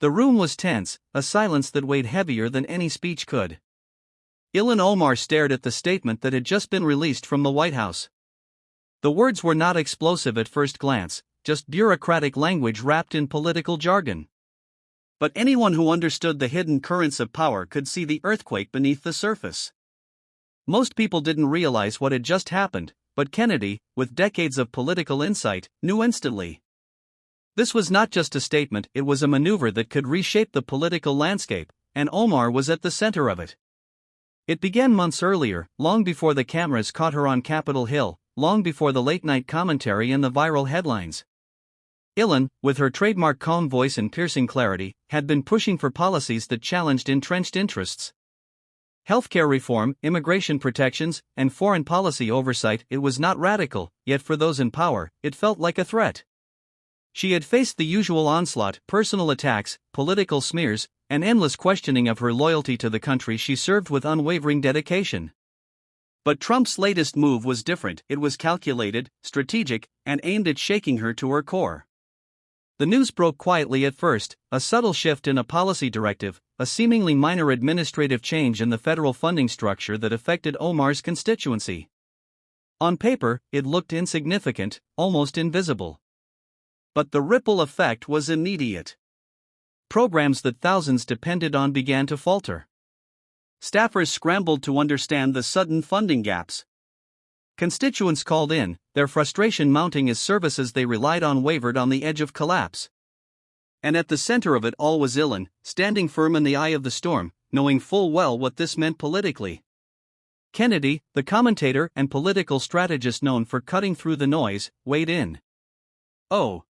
The room was tense, a silence that weighed heavier than any speech could. Ilhan Omar stared at the statement that had just been released from the White House. The words were not explosive at first glance, just bureaucratic language wrapped in political jargon. But anyone who understood the hidden currents of power could see the earthquake beneath the surface. Most people didn't realize what had just happened, but Kennedy, with decades of political insight, knew instantly. This was not just a statement, it was a maneuver that could reshape the political landscape, and Omar was at the center of it. It began months earlier, long before the cameras caught her on Capitol Hill, long before the late-night commentary and the viral headlines. Ilhan, with her trademark calm voice and piercing clarity, had been pushing for policies that challenged entrenched interests. Healthcare reform, immigration protections, and foreign policy oversight. It was not radical, yet for those in power, it felt like a threat. She had faced the usual onslaught, personal attacks, political smears, and endless questioning of her loyalty to the country she served with unwavering dedication. But Trump's latest move was different. It was calculated, strategic, and aimed at shaking her to her core. The news broke quietly at first, a subtle shift in a policy directive, a seemingly minor administrative change in the federal funding structure that affected Omar's constituency. On paper, it looked insignificant, almost invisible. But the ripple effect was immediate. Programs that thousands depended on began to falter. Staffers scrambled to understand the sudden funding gaps. Constituents called in, their frustration mounting as services they relied on wavered on the edge of collapse. And at the center of it all was Ilhan, standing firm in the eye of the storm, knowing full well what this meant politically. Kennedy, the commentator and political strategist known for cutting through the noise, weighed in. "Oh,